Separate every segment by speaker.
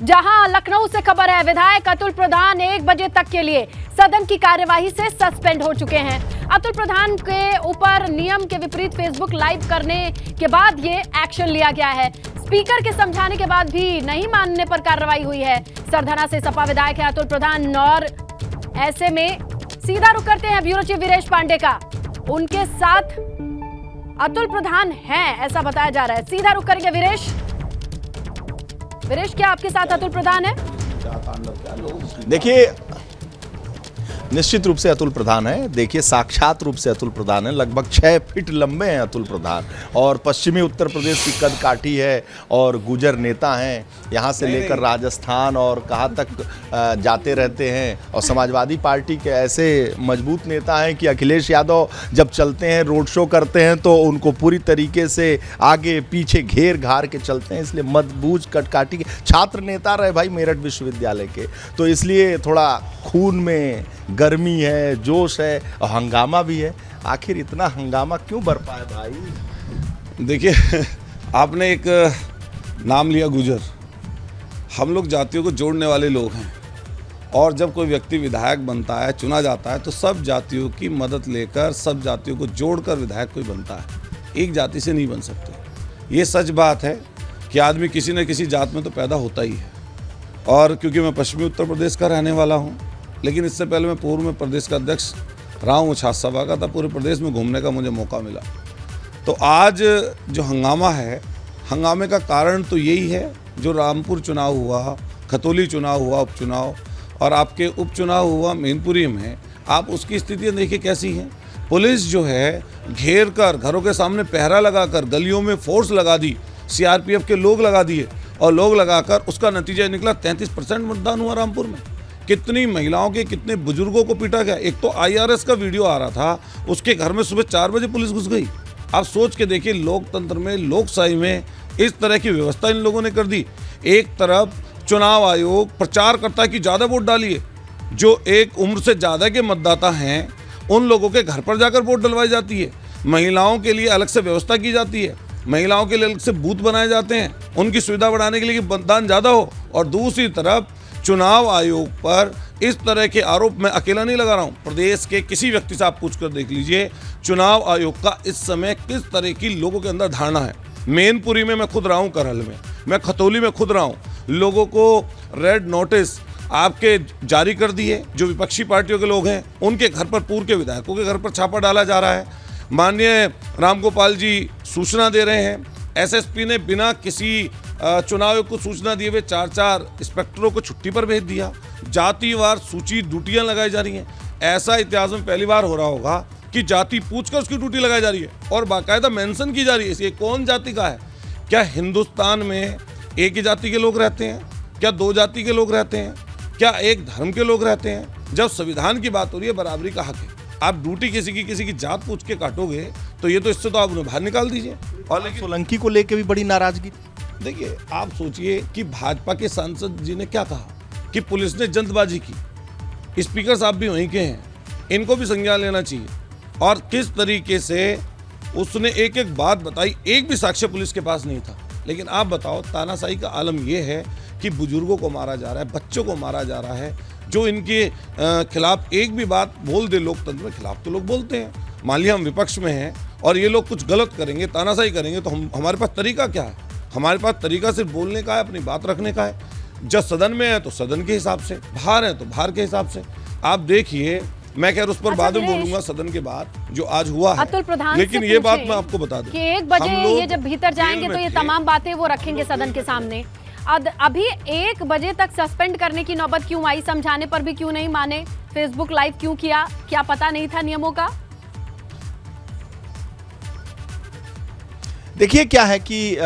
Speaker 1: जहां लखनऊ से खबर है, विधायक अतुल प्रधान 1 बजे तक के लिए सदन की कार्यवाही से सस्पेंड हो चुके हैं। अतुल प्रधान के ऊपर नियम के विपरीत फेसबुक लाइव करने के बाद ये एक्शन लिया गया है। स्पीकर के समझाने के बाद भी नहीं मानने पर कार्रवाई हुई है। सरधना से सपा विधायक है अतुल प्रधान और ऐसे में सीधा रुख करते हैं ब्यूरो चीफ वीरेश पांडे का। उनके साथ अतुल प्रधान हैं ऐसा बताया जा रहा है। सीधा रुख करेंगे वीरेश। वीरेश, क्या आपके साथ अतुल प्रधान है?
Speaker 2: देखिए, निश्चित रूप से अतुल प्रधान है। देखिए, साक्षात रूप से अतुल प्रधान है। लगभग 6 फीट लंबे हैं अतुल प्रधान और पश्चिमी उत्तर प्रदेश की कद काठी है और गुजर नेता हैं। यहाँ से लेकर राजस्थान और कहाँ तक जाते रहते हैं और समाजवादी पार्टी के ऐसे मजबूत नेता हैं कि अखिलेश यादव जब चलते हैं, रोड शो करते हैं तो उनको पूरी तरीके से आगे पीछे घेर घार के चलते हैं। इसलिए मजबूत कटकाठी के छात्र नेता रहे भाई मेरठ विश्वविद्यालय के, तो इसलिए थोड़ा खून में गर्मी है, जोश है और हंगामा भी है। आखिर इतना हंगामा क्यों बरपा है भाई?
Speaker 3: देखिए, आपने एक नाम लिया गुजर। हम लोग जातियों को जोड़ने वाले लोग हैं और जब कोई व्यक्ति विधायक बनता है, चुना जाता है, तो सब जातियों की मदद लेकर, सब जातियों को जोड़कर विधायक कोई बनता है। एक जाति से नहीं बन सकते। ये सच बात है कि आदमी किसी न किसी जात में तो पैदा होता ही है। और क्योंकि मैं पश्चिमी उत्तर प्रदेश का रहने वाला हूँ, लेकिन इससे पहले मैं पूर्व में प्रदेश का अध्यक्ष रहा हूँ छात्र सभा का, तब पूरे प्रदेश में घूमने का मुझे मौका मिला। तो आज जो हंगामा है, हंगामे का कारण तो यही है जो रामपुर चुनाव हुआ, खतौली चुनाव हुआ, उपचुनाव, और आपके उपचुनाव हुआ मैनपुरी में। आप उसकी स्थितियाँ देखिए कैसी हैं। पुलिस जो है घेर कर, घरों के सामने पहरा लगाकर, गलियों में फोर्स लगा दी, CRPF के लोग लगा दिए और लोग लगाकर उसका नतीजा निकला 33% मतदान हुआ रामपुर में। कितनी महिलाओं के, कितने बुजुर्गों को पीटा गया। एक तो IRS का वीडियो आ रहा था, उसके घर में सुबह 4 बजे पुलिस घुस गई। आप सोच के देखिए, लोकतंत्र में, लोकशाही में इस तरह की व्यवस्था इन लोगों ने कर दी। एक तरफ चुनाव आयोग प्रचार करता है कि ज़्यादा वोट डालिए, जो एक उम्र से ज़्यादा के मतदाता हैं उन लोगों के घर पर जाकर वोट डलवाई जाती है। महिलाओं के लिए अलग से व्यवस्था की जाती है, महिलाओं के लिए अलग से बूथ बनाए जाते हैं, उनकी सुविधा बढ़ाने के लिए कि मतदान ज़्यादा हो। और दूसरी तरफ चुनाव आयोग पर इस तरह के आरोप मैं अकेला नहीं लगा रहा हूं, प्रदेश के किसी व्यक्ति से आप पूछकर देख लीजिए चुनाव आयोग का इस समय किस तरह की लोगों के अंदर धारणा है। मैनपुरी में मैं खुद रहा हूं, करहल में, मैं खतौली में खुद रहा हूं। लोगों को रेड नोटिस आपके जारी कर दिए, जो विपक्षी पार्टियों के लोग हैं उनके घर पर, पूर्व के विधायकों के घर पर छापा डाला जा रहा है। माननीय रामगोपाल जी सूचना दे रहे हैं, SSP ने बिना किसी चुनाव आयोग को सूचना दिए हुए 4 इंस्पेक्टरों को छुट्टी पर भेज दिया। जातिवार सूची ड्यूटियां लगाई जा रही हैं। ऐसा इतिहास में पहली बार हो रहा होगा कि जाति पूछकर उसकी ड्यूटी लगाई जा रही है और बाकायदा मेंशन की जा रही है इसलिए कौन जाति का है। क्या हिंदुस्तान में एक ही जाति के लोग रहते हैं? क्या 2 जाति के लोग रहते हैं? क्या एक धर्म के लोग रहते हैं? जब संविधान की बात हो रही है, बराबरी का हक है। आप ड्यूटी किसी की जात पूछ के काटोगे तो ये तो, इससे तो आप उन्हें बाहर निकाल दीजिए।
Speaker 2: और लेकिन सोलंकी को लेके भी बड़ी नाराजगी।
Speaker 3: देखिए, आप सोचिए कि भाजपा के सांसद जी ने क्या कहा कि पुलिस ने जल्दबाजी की। स्पीकर साहब भी वहीं के हैं, इनको भी संज्ञान लेना चाहिए। और किस तरीके से उसने एक एक बात बताई, एक भी साक्ष्य पुलिस के पास नहीं था। लेकिन आप बताओ, तानाशाही का आलम यह है कि बुजुर्गों को मारा जा रहा है, बच्चों को मारा जा रहा है। जो इनके खिलाफ एक भी बात बोल दे, लोकतंत्र में खिलाफ तो लोग बोलते हैं। मान लिया हम विपक्ष में हैं और ये लोग कुछ गलत करेंगे, तानाशाही करेंगे, तो हमारे पास तरीका क्या है? हमारे पास तरीका सिर्फ बोलने का है, अपनी बात रखने का है। जब सदन में है तो सदन के हिसाब से, बाहर है तो बाहर के हिसाब से। आप देखिए, मैं खैर उस पर बाद में बोलूंगा सदन के बाद जो आज हुआ है।
Speaker 1: अतुल प्रधान,
Speaker 3: लेकिन ये बात मैं आपको बता दूं
Speaker 1: कि 1 बजे ये जब भीतर जाएंगे तो ये तमाम बातें वो रखेंगे सदन के सामने। अभी 1 बजे तक सस्पेंड करने की नौबत क्यों आई? समझाने पर भी क्यों नहीं माने? फेसबुक लाइव क्यों किया? क्या पता नहीं था नियमों का?
Speaker 2: देखिए, क्या है कि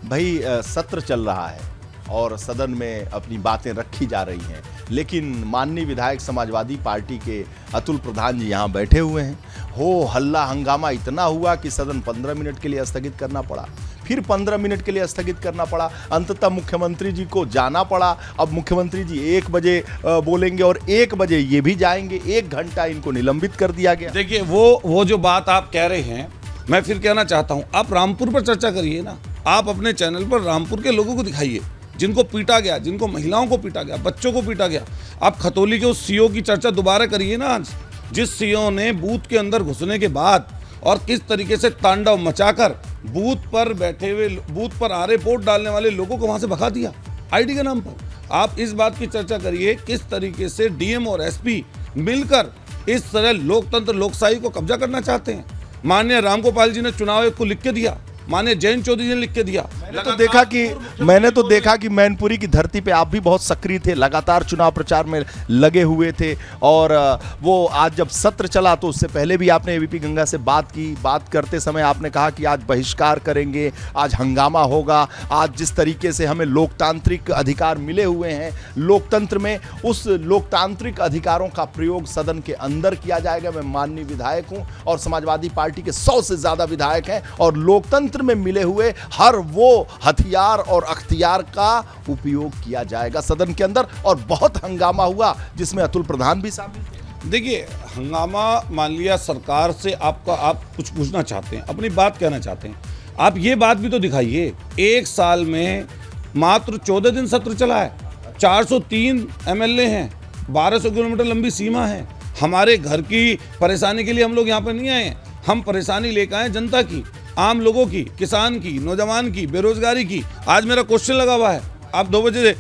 Speaker 2: भाई सत्र चल रहा है और सदन में अपनी बातें रखी जा रही हैं, लेकिन माननीय विधायक समाजवादी पार्टी के अतुल प्रधान जी यहाँ बैठे हुए हैं। हो हल्ला हंगामा इतना हुआ कि सदन 15 मिनट के लिए स्थगित करना पड़ा, फिर 15 मिनट के लिए स्थगित करना पड़ा, अंततः मुख्यमंत्री जी को जाना पड़ा। अब मुख्यमंत्री जी 1 बजे बोलेंगे और 1 बजे ये भी जाएंगे। 1 घंटा इनको निलंबित कर दिया गया।
Speaker 3: देखिए, वो जो बात आप कह रहे हैं, मैं फिर कहना चाहता हूं, आप रामपुर पर चर्चा करिए ना। आप अपने चैनल पर रामपुर के लोगों को दिखाइए, जिनको पीटा गया, जिनको महिलाओं को पीटा गया, बच्चों को पीटा गया। आप खतौली के उस सीओ की चर्चा दोबारा करिए ना आज, जिस सीओ ने बूथ के अंदर घुसने के बाद और किस तरीके से तांडव मचाकर बूथ पर बैठे हुए, बूथ पर आरे वोट डालने वाले लोगों को वहां से भगा दिया आईडी के नाम पर। आप इस बात की चर्चा करिए किस तरीके से डीएम और एसपी मिलकर इस तरह लोकतंत्र लोकशाही को कब्जा करना चाहते हैं। माननीय रामगोपाल जी ने चुनाव आयोग को लिख के दिया, माननीय जयंत चौधरी जी ने लिख के दिया।
Speaker 2: मैंने तो देखा कि मैनपुरी की धरती पे आप भी बहुत सक्रिय थे, लगातार चुनाव प्रचार में लगे हुए थे। और वो आज जब सत्र चला तो उससे पहले भी आपने एबीपी गंगा से बात की। बात करते समय आपने कहा कि आज बहिष्कार करेंगे, आज हंगामा होगा। आज जिस तरीके से हमें लोकतांत्रिक अधिकार मिले हुए हैं लोकतंत्र में, उस लोकतांत्रिक अधिकारों का प्रयोग सदन के अंदर किया जाएगा। मैं माननीय विधायक हूं और समाजवादी पार्टी के 100 से ज्यादा विधायक हैं और लोकतंत्र में मिले हुए हर वो हथियार और अख्तियार का उपयोग किया जाएगा सदन के अंदर। और बहुत हंगामा हुआ जिसमें अतुल प्रधान भी शामिल थे।
Speaker 3: देखिए, हंगामा मान लिया सरकार से, आप कुछ पूछना चाहते हैं, अपनी बात कहना चाहते हैं, आप ये बात भी तो दिखाइए। एक साल में मात्र 14 दिन सत्र चला है, 403 एमएलए हैं, 1200 किलोमीटर लंबी सीमा है। हमारे घर की परेशानी के लिए हम लोग यहाँ पर नहीं आए हैं, हम परेशानी लेकर आए जनता की, आम लोगों की, किसान की, नौजवान की, बेरोजगारी की। आज मेरा क्वेश्चन लगा हुआ है, आप 2 बजे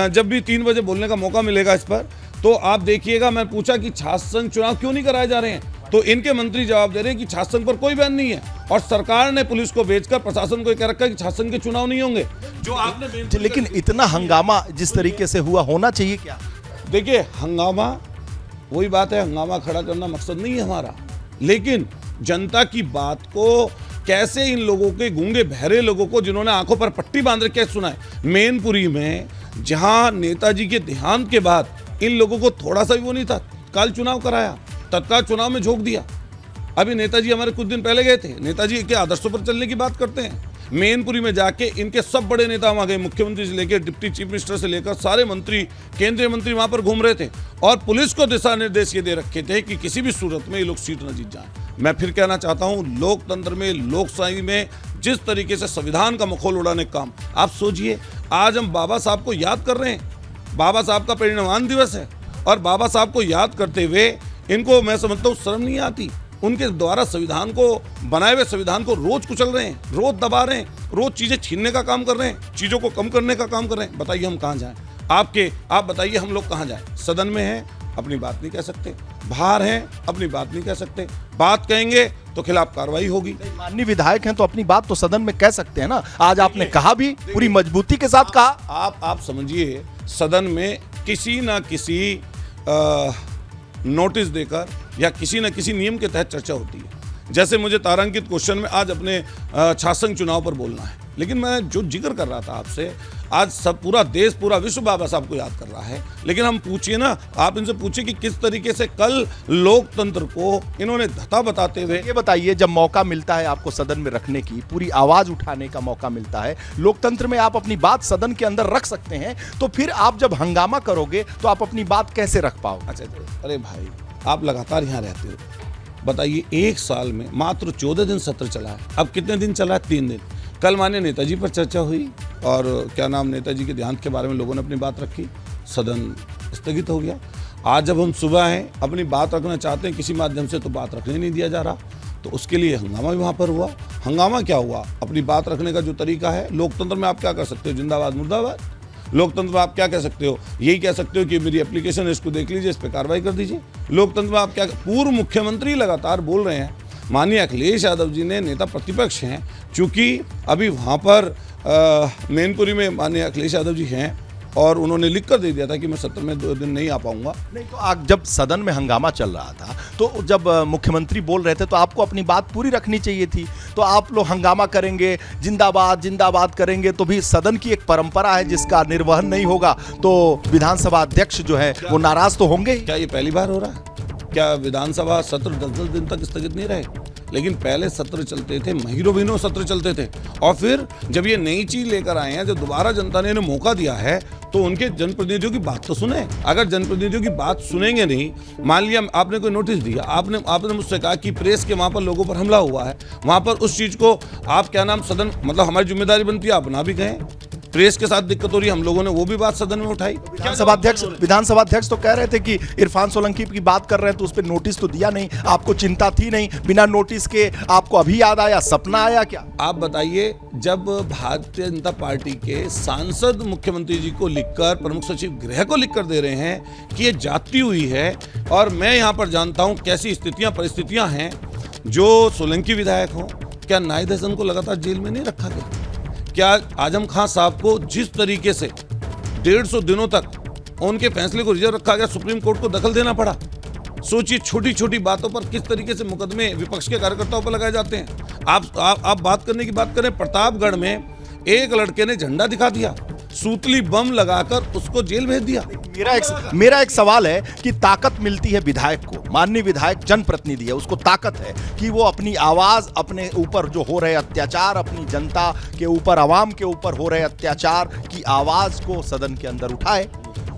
Speaker 3: जब भी 3 बजे बोलने का मौका मिलेगा इस पर, तो आप देखिएगा। मैं पूछा कि छात्र संघ चुनाव क्यों नहीं कराए जा रहे हैं, तो इनके मंत्री जवाब दे रहे हैं कि छात्र संघ पर कोई बैन नहीं है और सरकार ने पुलिस को भेजकर प्रशासन को कह रखा है कि छात्र संघ के चुनाव नहीं होंगे। जो आपने
Speaker 2: लेकिन इतना हंगामा जिस तरीके से हुआ, होना चाहिए क्या?
Speaker 3: देखिए, हंगामा वही बात है, हंगामा खड़ा करना मकसद नहीं है हमारा, लेकिन जनता की बात को कैसे इन लोगों के, गूंगे बहरे लोगों को जिन्होंने आंखों पर पट्टी बांध रखी है, सुना है। मैनपुरी में जहां नेताजी के देहांत के बाद इन लोगों को थोड़ा सा भी वो नहीं था, कल चुनाव कराया, तत्काल चुनाव में झोंक दिया। अभी नेताजी हमारे कुछ दिन पहले गए थे, नेताजी के आदर्शों पर चलने की बात करते हैं। मैनपुरी में जाके इनके सब बड़े नेता वहां गए, मुख्यमंत्री से लेकर डिप्टी चीफ मिनिस्टर से लेकर सारे मंत्री, केंद्रीय मंत्री वहां पर घूम रहे थे और पुलिस को दिशा निर्देश ये दे रखे थे कि किसी भी सूरत में ये लोग सीट न जीत जाएं। मैं फिर कहना चाहता हूं, लोकतंत्र में, लोकशाही में जिस तरीके से संविधान का मखौल उड़ाने का काम, आप सोचिए, आज हम बाबा साहब को याद कर रहे हैं, बाबा साहब का परिनिर्वाण दिवस है और बाबा साहब को याद करते हुए इनको मैं समझता हूँ शर्म नहीं आती। उनके द्वारा संविधान को, बनाए हुए संविधान को रोज कुचल रहे हैं, रोज दबा रहे हैं, रोज चीजें छीनने का काम कर रहे हैं, चीजों को कम करने का काम कर रहे हैं। बताइए हम कहाँ जाएं? आप बताइए हम लोग कहाँ जाएं? सदन में हैं, अपनी बात नहीं कह सकते, बाहर हैं, अपनी बात नहीं कह सकते, बात कहेंगे तो खिलाफ कार्रवाई होगी।
Speaker 2: माननीय विधायक हैं तो अपनी बात तो सदन में कह सकते हैं ना। आज आपने कहा भी, पूरी मजबूती के साथ कहा।
Speaker 3: आप समझिए, सदन में किसी ना किसी नोटिस देकर या किसी न किसी नियम के तहत चर्चा होती है। जैसे मुझे तारांकित क्वेश्चन में आज अपने छात्र संघ चुनाव पर बोलना है, लेकिन मैं जो जिक्र कर रहा था आपसे, आज सब पूरा देश, पूरा विश्व बाबा साहब को याद कर रहा है। लेकिन हम पूछिए ना, आप इनसे पूछिए कि किस तरीके से कल लोकतंत्र को इन्होंने धता बताते हुए।
Speaker 2: ये बताइए, जब मौका मिलता है आपको सदन में रखने की, पूरी आवाज उठाने का मौका मिलता है, लोकतंत्र में आप अपनी बात सदन के अंदर रख सकते हैं, तो फिर आप जब हंगामा करोगे तो आप अपनी बात कैसे रख पाओगे?
Speaker 3: अच्छा, अरे भाई, आप लगातार यहाँ रहते हो, बताइए, एक साल में मात्र 14 दिन सत्र चला है। अब कितने दिन चला है? 3 दिन। कल माननीय नेताजी पर चर्चा हुई और क्या नाम, नेताजी के देहांत के बारे में लोगों ने अपनी बात रखी, सदन स्थगित हो गया। आज जब हम सुबह हैं, अपनी बात रखना चाहते हैं किसी माध्यम से, तो बात रखने नहीं दिया जा रहा, तो उसके लिए हंगामा भी वहाँ पर हुआ। हंगामा क्या हुआ? अपनी बात रखने का जो तरीका है, लोकतंत्र में आप क्या कर सकते हो? जिंदाबाद मुर्दाबाद। लोकतंत्र में आप क्या कह सकते हो? यही कह सकते हो कि मेरी एप्लीकेशन है, इसको देख लीजिए, इस पर कार्रवाई कर दीजिए। लोकतंत्र में आप क्या? पूर्व मुख्यमंत्री लगातार बोल रहे हैं, माननीय अखिलेश यादव जी ने, नेता प्रतिपक्ष हैं, चूँकि अभी वहाँ पर मैनपुरी में माननीय अखिलेश यादव जी हैं और उन्होंने लिख कर दे दिया था कि मैं सत्र में 2 दिन नहीं आ पाऊंगा।
Speaker 2: नहीं, तो आप जब सदन में हंगामा चल रहा था, तो जब मुख्यमंत्री बोल रहे थे तो आपको अपनी बात पूरी रखनी चाहिए थी। तो आप लोग हंगामा करेंगे, जिंदाबाद जिंदाबाद करेंगे, तो भी सदन की एक परंपरा है जिसका निर्वहन नहीं होगा तो विधानसभा अध्यक्ष जो है वो नाराज तो होंगे।
Speaker 3: क्या ये पहली बार हो रहा है? क्या विधानसभा सत्र 10-10 दिन तक स्थगित नहीं रहे? लेकिन पहले सत्र चलते थे, महीनों महीनों सत्र चलते थे, और फिर जब ये नई चीज लेकर आए हैं, जब दोबारा जनता ने इन्हें मौका दिया है, तो उनके जनप्रतिनिधियों की बात तो सुने। अगर जनप्रतिनिधियों की बात सुनेंगे नहीं, मान लिया आपने कोई नोटिस दिया, आपने मुझसे कहा कि प्रेस के वहाँ पर लोगों पर हमला हुआ है, वहाँ पर उस चीज़ को आप क्या नाम, सदन, मतलब हमारी जिम्मेदारी बनती है, आप ना भी कहें, प्रेस के साथ दिक्कत हो रही है, हम लोगों ने वो भी बात सदन में उठाई।
Speaker 2: विधानसभा अध्यक्ष तो कह रहे थे कि इरफान सोलंकी की बात कर रहे हैं तो उस पर नोटिस तो दिया नहीं, आपको चिंता थी नहीं, बिना नोटिस के आपको अभी याद आया, सपना आया क्या?
Speaker 3: आप बताइए, जब भारतीय जनता पार्टी के सांसद मुख्यमंत्री जी को लिखकर, प्रमुख सचिव गृह को लिखकर दे रहे हैं कि ये जाती हुई है, और मैं यहाँ पर जानता हूँ कैसी स्थितियाँ परिस्थितियाँ हैं, जो सोलंकी विधायक हों, क्या नाहिद हसन को लगातार जेल में नहीं रखा गया? क्या आजम खान साहब को जिस तरीके से 150 दिनों तक उनके फैसले को रिजर्व रखा गया, सुप्रीम कोर्ट को दखल देना पड़ा। सोचिए, छोटी छोटी बातों पर किस तरीके से मुकदमे विपक्ष के कार्यकर्ताओं पर लगाए जाते हैं। आप बात करने की बात करें, प्रतापगढ़ में एक लड़के ने झंडा दिखा दिया, सूतली बम लगाकर उसको जेल भेज दिया।
Speaker 2: मेरा एक सवाल है कि ताकत मिलती है विधायक को, माननीय विधायक जनप्रतिनिधि है, उसको ताकत है कि वो अपनी आवाज, अपने ऊपर जो हो रहे अत्याचार, अपनी जनता के ऊपर, आवाम के ऊपर हो रहे अत्याचार की आवाज को सदन के अंदर उठाए।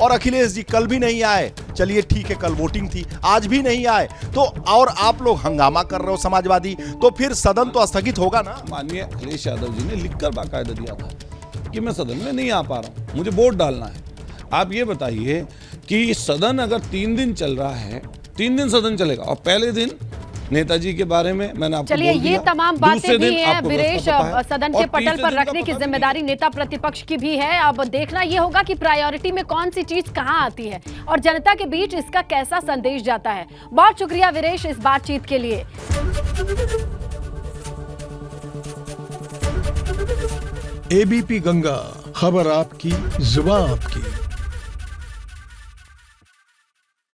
Speaker 2: और अखिलेश जी कल भी नहीं आए, चलिए ठीक है, कल वोटिंग थी, आज भी नहीं आए, तो और आप लोग हंगामा कर रहे हो समाजवादी, तो फिर सदन तो स्थगित होगा ना।
Speaker 3: माननीय अखिलेश यादव जी ने लिखकर बाकायदा दिया था कि मैं सदन में नहीं आ पा रहा हूं, मुझे वोट डालना है। आप ये बताइए कि सदन अगर 3 दिन चल रहा है, 3 दिन सदन चलेगा, और पहले दिन नेताजी के बारे में मैंने आपको
Speaker 1: चलिए, ये तमाम बातें भी हैं वीरेश, सदन के पटल पर रखने की
Speaker 3: पता
Speaker 1: जिम्मेदारी नेता प्रतिपक्ष की भी है। अब देखना ये होगा कि प्रायोरिटी में कौन सी चीज कहां आती है और जनता के बीच इसका कैसा संदेश जाता है। बहुत शुक्रिया वीरेश इस बातचीत के लिए।
Speaker 4: एबीपी गंगा, खबर आपकी, जुबान आपकी।